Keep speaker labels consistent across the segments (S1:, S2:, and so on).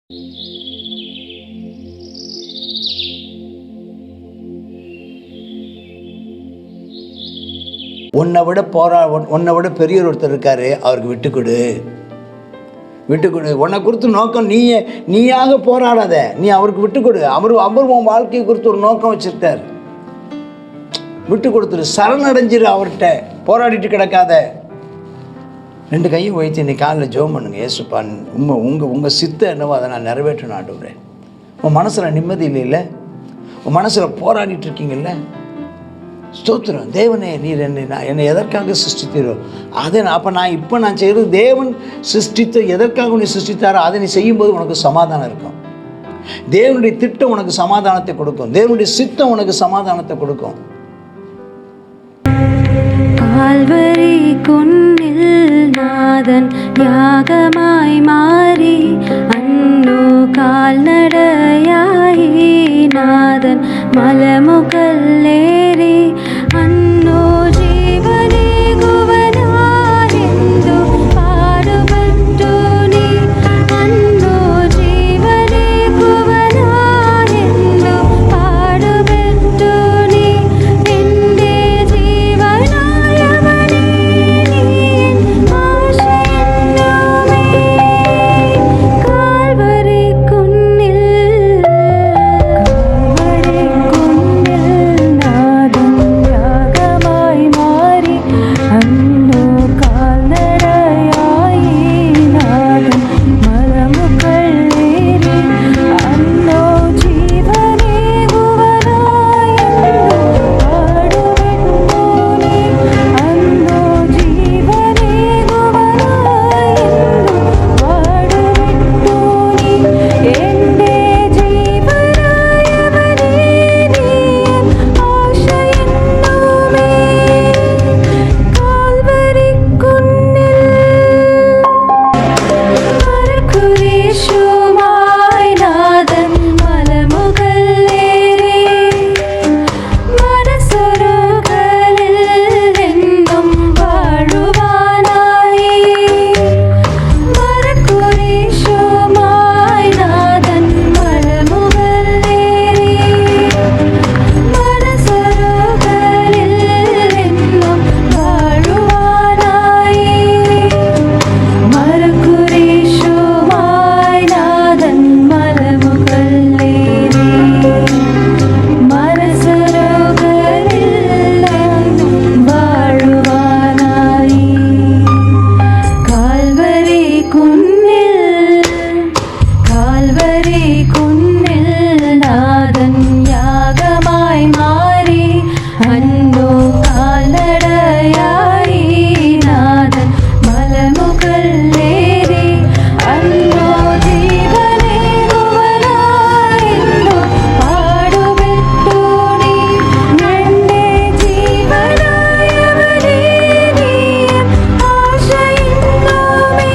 S1: உன்னை விட பெரியவர் ஒருத்தர் இருக்காரு, அவருக்கு விட்டுக்கொடு. உன்னை குறித்து நோக்கம் நீயாக போராடாத, நீ அவருக்கு விட்டுக்கொடு. அவர் உன் வாழ்க்கையை குறித்து ஒரு நோக்கம் வச்சிருக்கார். விட்டு கொடுத்துரு, சரணடைஞ்சிரு, அவர்கிட்ட போராடிட்டு கிடக்காத. 2 கையும் வைத்து இன்னைக்கு காலையில் ஜெபம் பண்ணுங்க. ஏசுப்பா, உங்கள் சித்தம் என்னவோ அதை நான் நிறைவேற்றணும் ஆண்டவரே. உன் மனசில் நிம்மதி இல்லைல்ல, உன் மனசில் போராடிட்டு இருக்கீங்கல்ல, ஸ்தோத்திரம் தேவனே, நீர் என்னை எதற்காக சிருஷ்டித்தீரோ அதை நான் செய்கிறது தேவன் சிருஷ்டித்த எதற்காக நீ சிருஷ்டித்தாரோ அதை நீ செய்யும்போது உனக்கு சமாதானம் இருக்கும். தேவனுடைய திட்டம் உனக்கு சமாதானத்தை கொடுக்கும். தேவனுடைய சித்தம் உனக்கு சமாதானத்தை கொடுக்கும்.
S2: கால்வரி குன்னில் நாதன் யாகமாய் மாறி அன்னோ கால்நடையாயி நாதன் மலமுகல்லேறி அன்னோ ஜீவனே குவனாரெಂದು பாடுபட்டு நீ அன்னோ ஜீவனே குவனாரெಂದು பாடுபட்டு நீ எந்தே ஜீவனாயவனே நீ ஆசையென்னுமே கால்வரி குன்னில் நாதன் யாகமாய் மாறி அன்னோ கால்நடையாயி நாதன் மலமுகல்லேறி அன்னோ ஜீவனே குவனாரெಂದು பாடுபட்டு நீ அன்னோ ஜீவனே குவனாரெಂದು பாடுபட்டு நீ எந்தே ஜீவனாயவனே நீ ஆசையென்னுமே கால்வரி குன்னில் மரக்குரிஷுமாய் நாதன் மலமுகல்லேறி மனசொருகலில் என்றும் வாழுவானாய். மரக்குரிஷுமாய் நாதன் மலமுகல்லேறி மனசொருகலில் என்றும் வாழுவானாய். மரக்குரிஷுமாய் நாதன் மலமுகல்லேறி மனசொருகலில் என்றும் வாழுவானாய். கால்வரி குன்னில் நாதன் யாகமாய் மாறி அன்னோ கால்நடையாயி நாதன் மலமுகல்லேறி அன்னோ ஜீவனே குவனாரெಂದು பாடுபட்டு நீ எந்தே ஜீவனாயவனே நீ ஆசையென்னுமே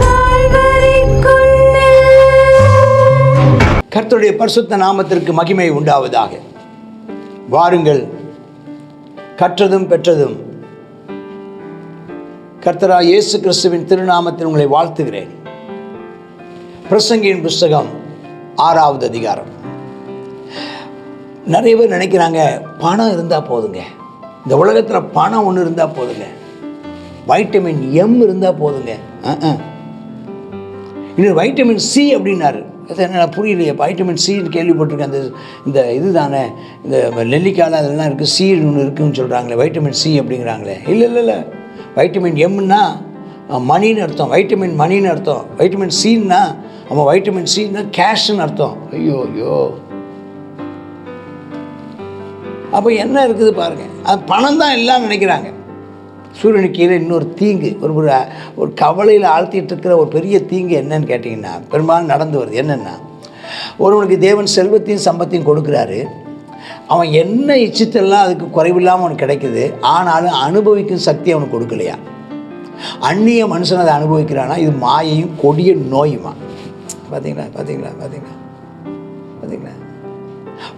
S2: கால்வரி குன்னில்.
S1: கர்த்தருடைய பரிசுத்த நாமத்திற்கு மகிமை உண்டாவதாக. வாருங்கள், கற்றதும் பெற்றதும் கர்த்தராகிய இயேசு கிறிஸ்துவின் திருநாமத்தில் உங்களை வாழ்த்துகிறேன். பிரசங்கியின் புஸ்தகம் 6வது அதிகாரம். நிறைய பேர் நினைக்கிறாங்க, பணம் இருந்தால் போதுங்க, இந்த உலகத்தில் பணம் ஒன்று இருந்தால் போதுங்க, வைட்டமின் எம் இருந்தால் போதுங்க. இன்னொரு வைட்டமின் சி அப்படின்னாரு. அது என்ன புரியலையே, வைட்டமின் சின்னு கேள்விப்பட்டிருக்கேன். இந்த இது தானே, இந்த நெல்லிக்காயில் அதெல்லாம் இருக்குது, சி ஒன்று இருக்குதுன்னு சொல்கிறாங்களே, வைட்டமின் சி அப்படிங்கிறாங்களே. இல்லை, வைட்டமின் எம்னா மணின்னு அர்த்தம், வைட்டமின் மணின்னு அர்த்தம். வைட்டமின் சின்னா வைட்டமின் சின்னா கேஷ்ன்னு அர்த்தம். ஐயோ, அப்போ என்ன இருக்குது பாருங்கள். அது பணம் தான் எல்லாம் நினைக்கிறாங்க. சூரியனுக்கு கீழே இன்னொரு தீங்கு, ஒரு கவலையில் ஆழ்த்திட்டு இருக்கிற ஒரு பெரிய தீங்கு என்னன்னு கேட்டிங்கன்னா, பெரும்பாலும் நடந்து வருது. என்னென்னா, ஒருவனுக்கு தேவன் செல்வத்தையும் சம்பத்தையும் கொடுக்குறாரு. அவன் என்ன இச்சித்தெல்லாம் அதுக்கு குறைவில்லாமல் அவனுக்கு கிடைக்குது. ஆனாலும் அனுபவிக்கும் சக்தி அவனுக்கு கொடுக்கலையா. அந்நிய மனுஷன் அதை அனுபவிக்கிறானா, இது மாயையும் கொடிய நோயுமா. பார்த்தீங்களா.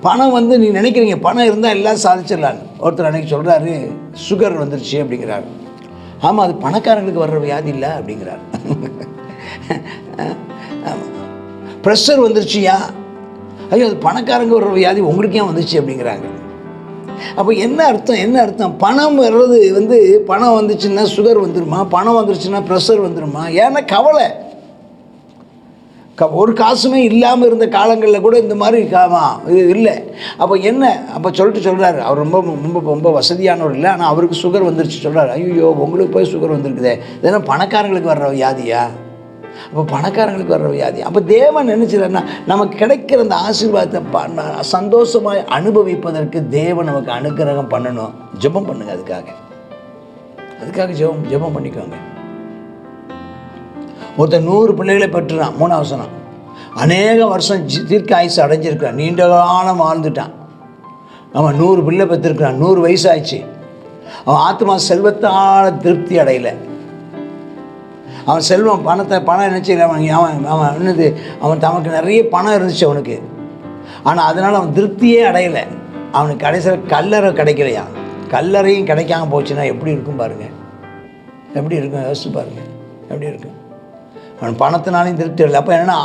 S1: பணம் நீ நினைக்கிறீங்க பணம் இருந்தால் எல்லாம் சாதிச்சிடலான்னு. ஒருத்தர் அன்றைக்கி சொல்கிறாரு, சுகர் வந்துருச்சு அப்படிங்கிறாரு. ஆமாம், அது பணக்காரங்களுக்கு வர்ற வியாதி இல்லை அப்படிங்கிறார். ப்ரெஷர் வந்துருச்சியா, ஐயோ அது பணக்காரங்க வர்ற வியாதி உங்களுக்கு ஏன் வந்துச்சு அப்படிங்கிறாங்க. அப்போ என்ன அர்த்தம்? பணம் வர்றது பணம் வந்துச்சுன்னா சுகர் வந்துடுமா, பணம் வந்துருச்சுன்னா ப்ரெஷர் வந்துடுமா? ஏன்னா கவலை. ஒரு காசுமே இல்லாமல் இருந்த காலங்களில் கூட இந்த மாதிரி இது இல்லை. அப்போ சொல்கிறாரு, அவர் ரொம்ப ரொம்ப ரொம்ப வசதியானவர் இல்லை, ஆனால் அவருக்கு சுகர் வந்துருச்சு. சொல்கிறார், ஐயோ உங்களுக்கு போய் சுகர் வந்துருக்குதே, இதெல்லாம் பணக்காரங்களுக்கு வர்ற வியாதியா? அப்போ பணக்காரங்களுக்கு வர்ற வியாதி. அப்போ தேவன் நினைச்சுறாருன்னா நமக்கு கிடைக்கிற அந்த ஆசீர்வாதத்தை சந்தோஷமாய் அனுபவிப்பதற்கு தேவன் நமக்கு அனுக்கிரகம் பண்ணணும். ஜெபம் பண்ணுங்க, அதுக்காக ஜெபம் பண்ணிக்கோங்க. ஒருத்தர் 100 பிள்ளைகளை பெற்றுறான். 3ஆம் வசனம், அநேக வருஷம் தீர்க்க ஆயுசு அடைஞ்சிருக்கிறான், நீண்ட காலம் வாழ்ந்துட்டான். அவன் 100 பிள்ளை பெற்றிருக்கிறான், 100 வயசு ஆயிடுச்சு. அவன் ஆத்மா செல்வத்தால் திருப்தி அடையலை. அவன் செல்வம் பணம் நினச்சி அவன் தமக்கு நிறைய பணம் இருந்துச்சு அவனுக்கு, ஆனால் அதனால் அவன் திருப்தியே அடையலை. அவனுக்கு கடைசியில் கல்லறை கிடைக்கலையா. கல்லறையும் கிடைக்காம போச்சுன்னா எப்படி இருக்கும் பாருங்கள், எப்படி இருக்கும் யோசிச்சு பாருங்கள், எப்படி இருக்கும். அவன் பணத்தினாலையும் திருப்தி இல்லை. அப்போ என்னென்னா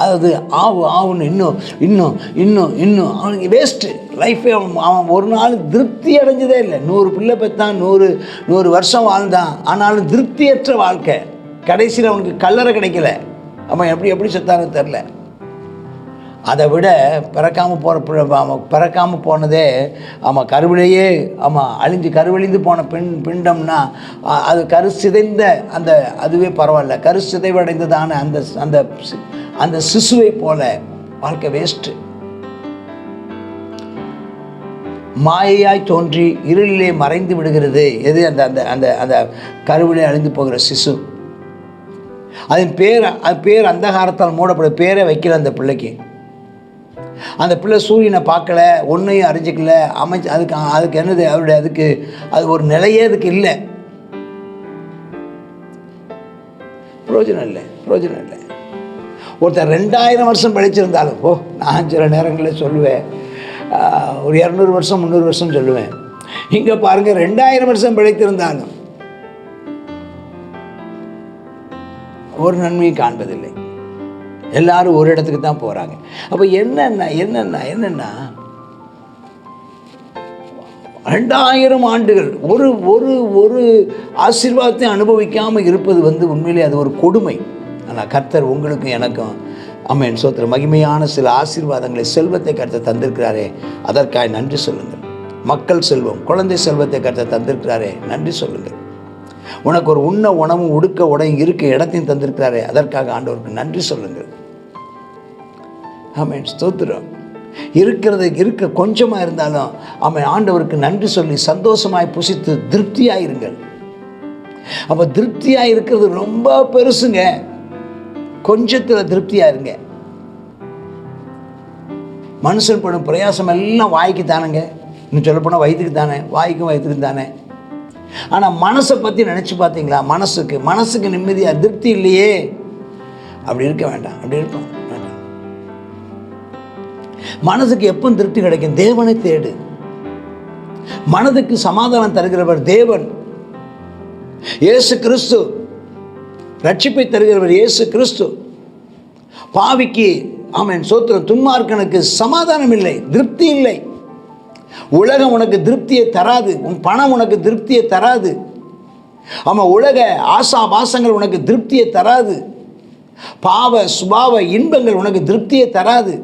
S1: அதாவது ஆவுன்னு இன்னும் அவனுக்கு வேஸ்ட்டு லைஃபே. அவன் ஒரு நாள் திருப்தி அடைஞ்சதே இல்லை. 100 பிள்ளை பெற்றான், 100 வருஷம் வாழ்ந்தான், ஆனாலும் திருப்தியற்ற வாழ்க்கை. கடைசியில் அவனுக்கு கல்லறை கிடைக்கல. அவன் எப்படி செத்தான்னு தெரில. அதை விட பிறக்காமல் போனதே கருவிலேயே கருவழிந்து போன பிண்டம்னா அது சிதைந்த அதுவே பரவாயில்ல. சிதைவடைந்ததான அந்த சிசுவை போல வாழ்க்கை வேஸ்ட்டு. மாயையாய் தோன்றி இருளிலே மறைந்து விடுகிறது எது? அந்த கருவிலே அழிந்து போகிற சிசு. அதன் பேர் அந்தகாரத்தால் மூடப்படும். பேரை வைக்கல அந்த பிள்ளைக்கு. அந்த பிள்ளை சூரியனை பார்க்கல, ஒன்றையும் அறிஞ்சிக்கல, அதுக்கு என்னது அதுக்கு அது ஒரு நிலையே அதுக்கு இல்லை. பிரயோஜனம் இல்லை. ஒருத்தர் 2000 வருஷம் படிச்சிருந்தாலும் நான் சில நேரங்களில் சொல்லுவேன், ஒரு 200 வருஷம் 300 வருஷம் சொல்லுவேன். இங்கே பாருங்கள், 2000 வருஷம் படித்திருந்தாலும் ஒரு நன்மையும் காண்பதில்லை. எல்லாரும் ஒரு இடத்துக்கு தான் போகிறாங்க. அப்போ என்னென்னா 2000 ஆண்டுகள் ஒரு ஆசீர்வாதத்தை அனுபவிக்காமல் இருப்பது உண்மையிலே அது ஒரு கொடுமை. ஆனால் கர்த்தர் உங்களுக்கும் எனக்கும் ஆமென் சோத்திரம் மகிமையான சில ஆசீர்வாதங்களை, செல்வத்தை கர்த்தர் தந்திருக்கிறாரே, அதற்காக நன்றி சொல்லுங்கள். மக்கள் செல்வம், குழந்தை செல்வத்தை கர்த்தர் தந்திருக்கிறாரே, நன்றி சொல்லுங்கள். உனக்கு ஒரு உண்ண உணவும் உடுக்க உடையும் இருக்க இடத்தையும் தந்திருக்கிறாரே, அதற்காக ஆண்டவருக்கு நன்றி சொல்லுங்கள். ஆமென் ஸ்தோத்திரம். இருக்க கொஞ்சமாக இருந்தாலும் ஆமென் ஆண்டவருக்கு நன்றி சொல்லி சந்தோஷமாய் புசித்து திருப்தியாக இருங்கள். அப்போ திருப்தியாக இருக்கிறது ரொம்ப பெருசுங்க. கொஞ்சத்தில் திருப்தியாக இருங்க. மனுஷன் படும் பிரயாசம் எல்லாம் வாய்க்கு தானேங்க. இன்னும் சொல்லப்போனால் வயிற்றுக்கு தானே, வாய்க்கும் வயிற்றுக்கு தானே. ஆனால் மனசை பற்றி நினச்சி பார்த்தீங்களா? மனசுக்கு நிம்மதியாக திருப்தி இல்லையே. அப்படி இருக்க வேண்டாம். அப்படி இருப்போம் வேண்டாம். மனதுக்கு எப்போ திருப்தி கிடைக்கும்? தேவனை தேடு. மனதுக்கு சமாதானம் தருகிறவர் தேவன். இயேசு கிறிஸ்து ரட்சிப்பை தருகிறவர் இயேசு கிறிஸ்து. பாவிக்கு ஆமென் சோத்திரம் துன்மார்க்கனுக்கு சமாதானம் இல்லை, திருப்தி இல்லை. உலகம் உனக்கு திருப்தியை தராது. உன் பணம் உனக்கு திருப்தியை தராது. ஆமாம், உலக ஆசாபாசங்கள் உனக்கு திருப்தியை தராது. பாவ சுபாவ இன்பங்கள் உனக்கு திருப்தியை தராது.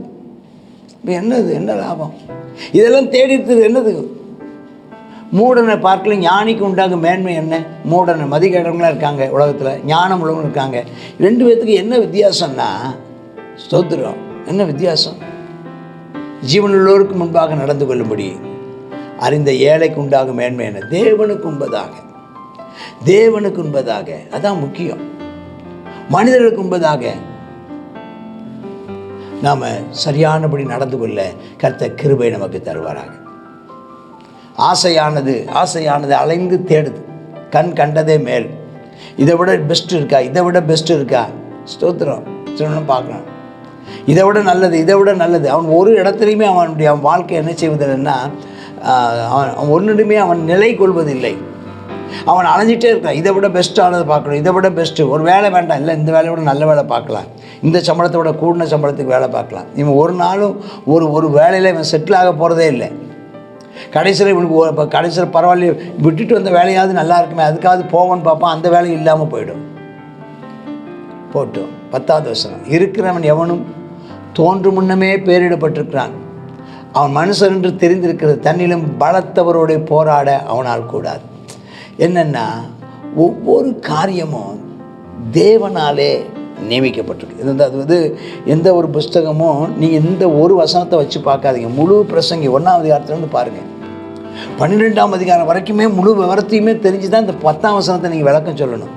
S1: இப்போ என்ன லாபம்? இதெல்லாம் தேடிட்டு என்னது? மூடனை பார்க்கல ஞானிக்கு உண்டாகும் மேன்மை என்ன? மூடனை மதிக்கேடவங்களாம் இருக்காங்க உலகத்தில், ஞானம் உள்ளவங்க இருக்காங்க. 2 பேர்த்துக்கு என்ன வித்தியாசம்னா ஸ்தோத்திரம், என்ன வித்தியாசம்? ஜீவனுள்ளோருக்கு முன்பாக நடந்து கொள்ளும்படி அறிந்த ஏழைக்கு உண்டாகும் மேன்மை என்ன? தேவனுக்கு உண்பதாக. அதான் முக்கியம். மனிதர்களுக்கு உண்பதாக நாம் சரியானபடி நடந்து கொள்ள கர்த்தர் கிருபை நமக்கு தருவாராக. ஆசையானது அலைந்து தேடுது. கண் கண்டதே மேல். இதை விட பெஸ்ட் இருக்கா? ஸ்தோத்திரம் சொல்லணும், பார்க்கணும். இதை விட நல்லது. அவன் ஒரு இடத்துலையுமே அவன் வாழ்க்கை என்ன செய்வதில்லைன்னா அவன் ஒன்றுமே அவன் நிலை கொள்வதில்லை. அவன் அலைஞ்சிட்டே இருக்கான். இதை விட பெஸ்ட்டானதை பார்க்கணும், இதை விட பெஸ்ட்டு. ஒரு வேலை வேண்டாம், இல்லை இந்த வேலையை விட நல்ல வேலை பார்க்கலாம், இந்த சம்பளத்தை விட கூடின சம்பளத்துக்கு வேலை பார்க்கலாம். இவன் ஒரு நாளும் ஒரு வேலையில் இவன் செட்டில் ஆக போகிறதே இல்லை. கடைசியில் இவனுக்கு இப்போ கடைசியில் பரவாயில்ல, விட்டுட்டு வந்த வேலையாவது நல்லா இருக்குமே, அதுக்காவது போவன்னு பார்ப்பான். அந்த வேலை இல்லாமல் போயிடும். போட்டும் 10வது வசனம், இருக்கிறவன் எவனும் தோன்று முன்னமே பேரிடப்பட்டிருக்கிறான். அவன் மனுஷன் என்று தெரிந்திருக்கிறது, தன்னிலும் பலத்தவரோடு போராட அவனால் கூடாது. என்னென்னா, ஒவ்வொரு காரியமும் தேவனாலே நியமிக்கப்பட்டிருக்கு. அது எந்த ஒரு புஸ்தகமும் நீங்கள் இந்த ஒரு வசனத்தை வச்சு பார்க்காதீங்க. முழு பிரசங்கி 1ஆம் அதிகாரத்துலேருந்து பாருங்கள், 12ஆம் அதிகாரம் வரைக்குமே முழு விவரத்தையுமே தெரிஞ்சு தான் இந்த 10ஆம் வசனத்தை நீங்கள் விளக்கம் சொல்லணும்.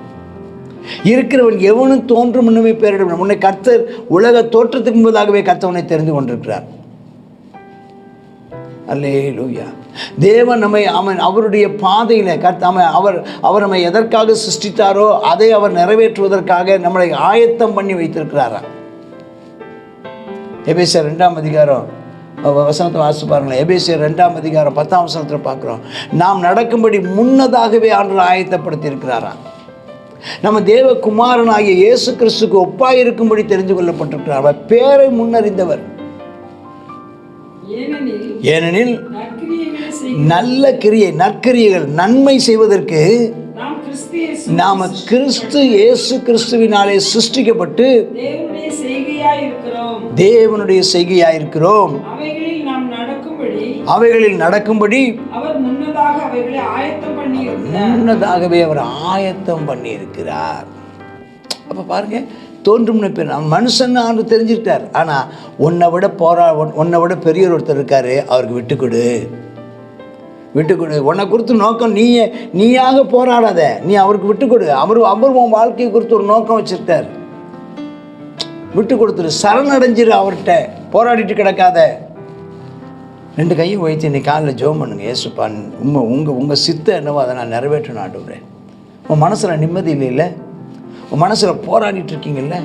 S1: இருக்கிறவன் எவனும் தோன்றும் முன்னமே பேரிட முன்னே கர்த்தர் உலக தோற்றத்துக்கு முன்பதாகவே கர்த்தவனை தெரிந்து கொண்டிருக்கிறார். அல்லேலூயா. தேவன் நம்மை அவருடைய பாதையில் அவர் நம்மை எதற்காக சிருஷ்டித்தாரோ அதை அவர் நிறைவேற்றுவதற்காக நம்மளை ஆயத்தம் பண்ணி வைத்திருக்கிறாரா. எபேசியர் 2ஆம் அதிகாரம் வசனத்தை வாசித்து பாருங்களேன். எபேசியர் 2ஆம் அதிகாரம் 10ஆம் வசனத்தில் பார்க்குறோம், நாம் நடக்கும்படி முன்னதாகவே ஆண்டவர் ஆயத்தப்படுத்தி இருக்கிறாரா. நம்ம தேவகுமாரனாகிய இயேசு கிறிஸ்துக்கு ஒப்பாய் இருக்கும்படி தெரிந்து கொள்ளப்பட்டிருக்கிறார். அவர் பேரை முன்னறிந்தவர். ஏனெனில் நல்ல கிரியை, நற்கிரியைகள், நன்மை செய்வதற்கு நாம கிறிஸ்து இயேசு கிறிஸ்துவினாலே சிருஷ்டிக்கப்பட்டு தேவனுடைய செய்கையாயிருக்கிறோம். அவைகளில் நடக்கும்படி முன்னதாகவே அவர் ஆயத்தம் பண்ணி இருக்கிறார். அப்ப பாருங்க, தோன்றும்னு பேர் மனுஷன் ஆண்டு தெரிஞ்சிருக்கார். ஆனால் உன்னை விட பெரியவர் ஒருத்தர் இருக்காரு, அவருக்கு விட்டுக்கொடு. உன்னை குறித்து நோக்கம் நீயாக போராடாத, நீ அவருக்கு விட்டுக்கொடு. அவர் உன் வாழ்க்கையை குறித்து ஒரு நோக்கம் வச்சிருக்கார். விட்டு கொடுத்துரு, சரணடைஞ்சிரு, அவர்கிட்ட போராடிட்டு கிடக்காத. 2 கையும் வைத்து இன்னைக்கு காலில் ஜெபம் பண்ணுங்க. ஏசுப்பா, உங்கள் சித்தம் என்னவோ அதை நான் நிறைவேற்றணும் ஆண்டவரே. உன் மனசில் நிம்மதி இல்லைல்ல, உன் மனசில் போராடிட்டு இருக்கீங்கல்ல,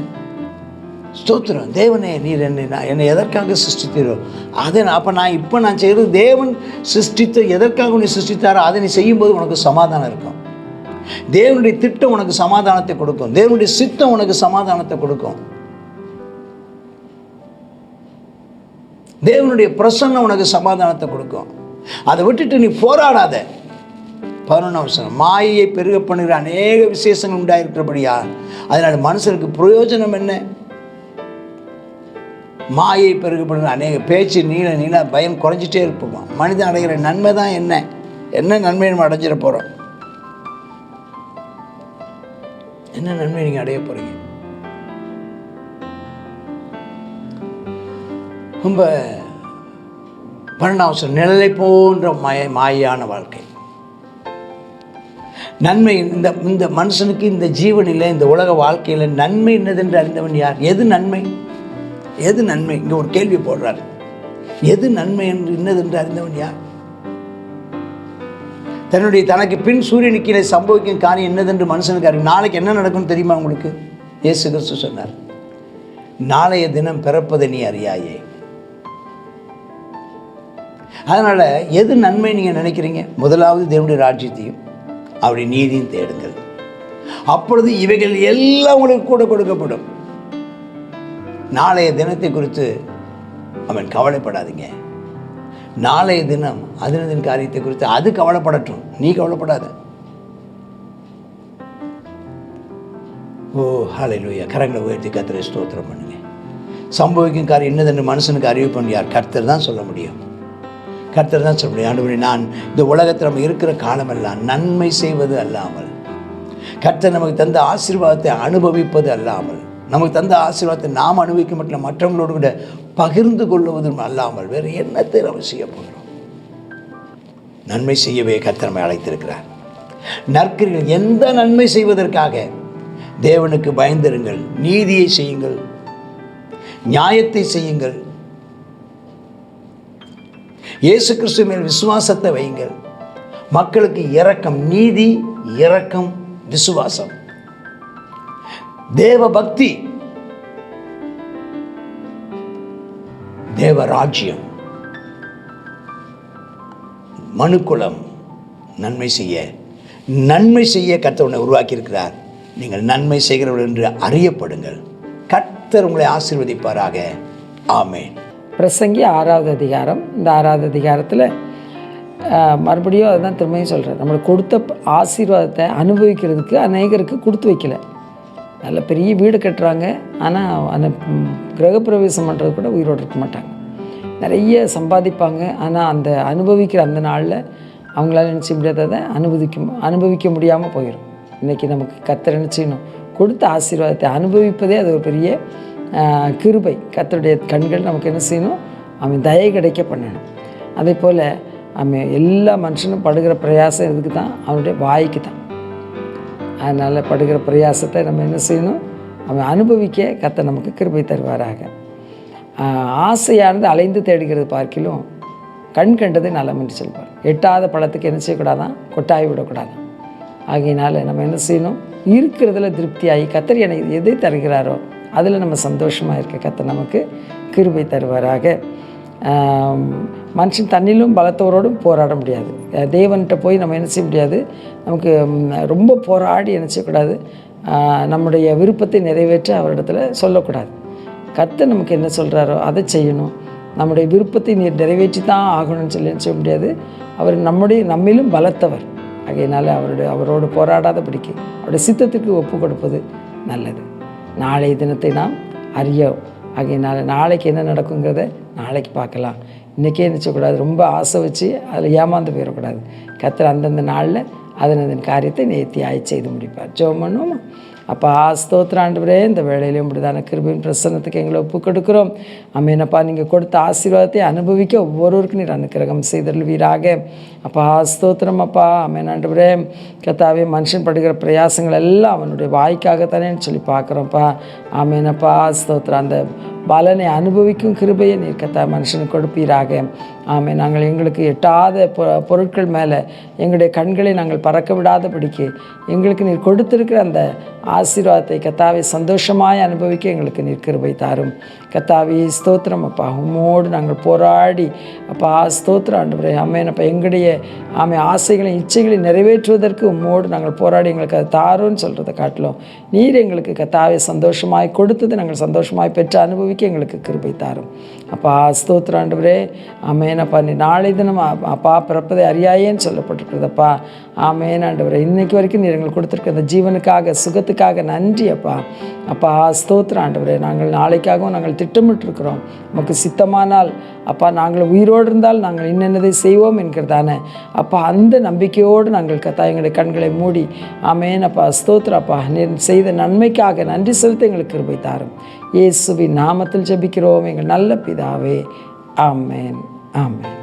S1: ஸ்தோத்திரம் தேவனே, நீர் என்னை எதற்காக சிருஷ்டித்தீரோ அதை நான் செய்கிறது தேவன் சிருஷ்டித்த எதற்காக நீ சிருஷ்டித்தாரோ அதை நீ செய்யும்போது உனக்கு சமாதானம் இருக்கும். தேவனுடைய திட்டம் உனக்கு சமாதானத்தை கொடுக்கும். தேவனுடைய சித்தம் உனக்கு சமாதானத்தை கொடுக்கும். தேவனுடைய பிரசன்னம் உனக்கு சமாதானத்தை கொடுக்கும். அதை விட்டுட்டு நீ போராடாத. 11ஆம் வசனம், மாயையை பெருக பண்ணுகிற அநேக விசேஷங்கள் உண்டாயிருக்கிறபடியா அதனால் மனுஷனுக்கு பிரயோஜனம் என்ன? மாயை பெருக பண்ணுகிற அநேக பேச்சு நீள பயம் குறைஞ்சிட்டே இருப்போமா. மனிதன் அடைகிற நன்மை தான் என்ன நன்மை நம்ம அடைஞ்சிட போகிறோம்? என்ன நன்மை நீங்கள் அடைய போகிறீங்க? ரொம்ப 12ஆம் வசனம், நிழலை போன்ற மாயான வாழ்க்கை. நன்மை இந்த மனுஷனுக்கு இந்த ஜீவனில், இந்த உலக வாழ்க்கையில் நன்மை என்னதென்று அறிந்தவன் யார்? எது நன்மை? இங்கே ஒரு கேள்வி போடுறார். எது நன்மை என்னதென்று அறிந்தவன் யார்? தனக்கு பின் சூரியனுக்கு கீழே சம்பவிக்கும் காரியம் என்னதென்று மனுஷனுக்கு அறிவு. நாளைக்கு என்ன நடக்கும்னு தெரியுமா உங்களுக்கு? இயேசு கிறிஸ்து சொன்னார், நாளைய தினம் பிறப்பதை நீ அறியாயே. அதனால் எது நன்மை நீங்கள் நினைக்கிறீங்க? முதலாவது தேவனுடைய ராஜ்யத்தையும் அவருடைய நீதியும் தேடுங்கள், அப்பொழுது இவைகள் எல்லாம் உங்களுக்கு கூட கொடுக்கப்படும். நாளைய தினத்தை குறித்து அவன் கவலைப்படாதீங்க. நாளைய தினம் அதினதின் காரியத்தை குறித்து அது கவலைப்படட்டும், நீ கவலைப்படாத. ஓ ஹல்லேலூயா. கரங்களை உயர்த்தி கர்த்தரை ஸ்தோத்திரம் பண்ணுங்க. சம்பவிக்கும் காரியம் என்னதென்று மனுஷனுக்கு அறிவிப்பன் யார்? கர்த்தர் தான் சொல்ல முடியும். ஆண்டவரே, நான் இந்த உலகத்தில் நம்ம இருக்கிற காலமெல்லாம் நன்மை செய்வது அல்லாமல், கர்த்தர் நமக்கு தந்த ஆசீர்வாதத்தை அனுபவிப்பது அல்லாமல், நமக்கு தந்த ஆசீர்வாதத்தை நாம் அனுபவிக்க மட்டும் மற்றவங்களோடு கூட பகிர்ந்து கொள்வதும் அல்லாமல் வேறு என்னத்தை நம்ம செய்ய போகிறோம்? நன்மை செய்யவே கர்த்தர் நம்மை அழைத்திருக்கிறார். நற்கிரிகள் எந்த நன்மை செய்வதற்காக? தேவனுக்கு பயந்திருங்கள், நீதியை செய்யுங்கள், நியாயத்தை செய்யுங்கள், இயேசு கிறிஸ்து மேல் விசுவாசத்தை வையுங்கள், மக்களுக்கு இரக்கம், நீதி, இரக்கம், விசுவாசம், தேவ பக்தி, தேவ ராஜ்யம், மனுக்குலம் நன்மை செய்ய நன்மை செய்ய கர்த்தர் உன்னை உருவாக்கியிருக்கிறார். நீங்கள் நன்மை செய்கிறவர்கள் என்று அறியப்படுங்கள். கர்த்தர் உங்களை ஆசீர்வதிப்பாராக. ஆமென்.
S3: பிரசங்கி 6வது அதிகாரம். இந்த 6வது அதிகாரத்தில் மறுபடியும் அதுதான் திரும்பியும் சொல்கிறேன். நம்மளுக்கு கொடுத்த ஆசீர்வாதத்தை அனுபவிக்கிறதுக்கு அநேகருக்கு கொடுத்து வைக்கல. நல்ல பெரிய வீடு கட்டுறாங்க, ஆனால் அந்த கிரகப்பிரவேசம் பண்ணுறது கூட உயிரோடு இருக்க மாட்டாங்க. நிறைய சம்பாதிப்பாங்க, ஆனால் அந்த அனுபவிக்கிற அந்த நாளில் அவங்களால நினச்சி முடியாததை அனுபவிக்க முடியாமல் போயிடும். இன்றைக்கி நமக்கு கர்த்தர் நினச்சிக்கணும், கொடுத்த ஆசீர்வாதத்தை அனுபவிப்பதே அது ஒரு பெரிய கிருபை. கர்த்தருடைய கண்கள் நமக்கு என்ன செய்யணும், அவன் தயை கிடைக்க பண்ணணும். அதே போல் அவன் எல்லா மனுஷனும் படுகிற பிரயாசம் எதுக்கு தான், அவனுடைய வாய்க்கு தான். அதனால் படுகிற பிரயாசத்தை நம்ம என்ன செய்யணும், அவன் அனுபவிக்க கர்த்தர் நமக்கு கிருபை தருவாராக. ஆசையானது அலைந்து தேடுகிறது பார்க்கிலும் கண் கண்டது நலம் என்று சொல்வார். எட்டாத பழத்துக்கு என்ன செய்யக்கூடாதான், கொட்டாய் விடக்கூடாதான். ஆகையினால் நம்ம என்ன செய்யணும், இருக்கிறதுல திருப்தியாகி கர்த்தர் எனக்கு எதை தருகிறாரோ அதில் நம்ம சந்தோஷமாக இருக்க கர்த்தர் நமக்கு கிருபை தருவாராக. மனுஷன் தண்ணிலும் பலத்தோரோடும் போராட முடியாது. தேவன்கிட்ட போய் நம்ம என்ன செய்ய முடியாது, நமக்கு ரொம்ப போராடி என்ன செய்யக்கூடாது, நம்முடைய விருப்பத்தை நிறைவேற்ற அவரிடத்துல சொல்லக்கூடாது. கர்த்தர் நமக்கு என்ன சொல்கிறாரோ அதை செய்யணும். நம்முடைய விருப்பத்தை நிறைவேற்றி தான் ஆகணும்னு சொல்லி என்ன செய்ய முடியாது. அவர் நம்மிலும் பலத்தவர். ஆகையினால அவரோடு போராடாதபடிக்கு அவருடைய சித்தத்துக்கு ஒப்பு கொடுப்பது நல்லது. நாளைய தினத்தை நாம் அறியோம். ஆகையினால நாளைக்கு என்ன நடக்குங்கிறத நாளைக்கு பார்க்கலாம். இன்றைக்கே நினச்சக்கூடாது, ரொம்ப ஆசை வச்சு அதில் ஏமாந்து போயிடக்கூடாது. கர்த்தர் அந்தந்த நாளில் அதன் காரியத்தை நேர்த்தியாய் செய்து முடிப்பார். ஜெபம் பண்ணுவோமா? அப்பா ஸ்தோத்திரம் ஆண்டவரே, இந்த வேளையிலே உங்களுதான கிருபையின் பிரசன்னத்துக்கு எங்களை ஒப்பு கொடுக்குறோம். ஆமெனப்பா, நீங்கள் கொடுத்த ஆசீர்வாதத்தை அனுபவிக்க ஒவ்வொருவருக்கும் நீர் அனுக்கிரகம் செய்தருள்வீராக. அப்பா ஸ்தோத்திரம் அப்பா. ஆமென் ஆண்டவரே. கர்த்தாவே, மனுஷன் படுகிற பிரயாசங்கள் எல்லாம் அவனுடைய வாய்க்காகத்தானே சொல்லி பார்க்குறோம்ப்பா. ஆமெனப்பா ஸ்தோத்திரம். அந்த பலனை அனுபவிக்கும் கிருபையை நீர் கர்த்தா மனுஷனுக்கு கொடுப்பீராக. ஆமென். நாங்கள் எங்களுக்கு எட்டாத பொருட்கள் மேலே எங்களுடைய கண்களை நாங்கள் பறக்க விடாதபடிக்கு எங்களுக்கு நீர் கொடுத்திருக்கிற அந்த ஆசீர்வாதத்தை கர்த்தாவை சந்தோஷமாய் அனுபவிக்க எங்களுக்கு நீர் கிருபை தாரும். கர்த்தாவே ஸ்தோத்திரம் அப்பா. உம்மோடு நாங்கள் போராடி அப்பா ஸ்தோத்திரம் ஆண்டவரே. ஆமென் அப்பா. எங்களுடைய ஆசைகளை இச்சைகளை நிறைவேற்றுவதற்கு உம்மோடு நாங்கள் போராடி எங்களுக்கு அதை தாரோன்னு சொல்கிறத காட்டிலும் நீர் எங்களுக்கு கர்த்தாவை சந்தோஷமாய் கொடுத்தது நாங்கள் சந்தோஷமாய் பெற்று அனுபவிக்க எங்களுக்கு கிருபை தாரும். அப்பா ஸ்தோத்திரம் ஆண்டவரே. ஆமென் அப்பா. நீ நாளை தினம் அப்பா பிறப்பதை அறியாயேன்னு சொல்லப்பட்டிருக்கிறதப்பா. ஆமென் ஆண்டவரே. இன்னைக்கு வரைக்கும் நீர் எங்களுக்கு கொடுத்துருக்க அந்த ஜீவனுக்காக சுகத்துக்காக நன்றி அப்பா. அப்பா ஸ்தோத்திரம் ஆண்டவரே. நாங்கள் நாளைக்காகவும் நாங்கள் திட்டமிட்டிருக்கிறோம். நமக்கு சித்தமானால் அப்பா நாங்கள் உயிரோடு இருந்தால் நாங்கள் இன்னென்னதை செய்வோம் என்கிறதானே அப்பா அந்த நம்பிக்கையோடு நாங்கள் கர்த்தா எங்களுடைய கண்களை மூடி ஆமென் அப்பா ஸ்தோத்திரம் அப்பா. நீர் செய்த நன்மைக்காக நன்றி செலுத்த எங்களுக்கு கிருபை தாரும். இயேசுவின் நாமத்தில் ஜெபிக்கிறோம் எங்கள் நல்ல பிதாவே. ஆமென். ஆமென்.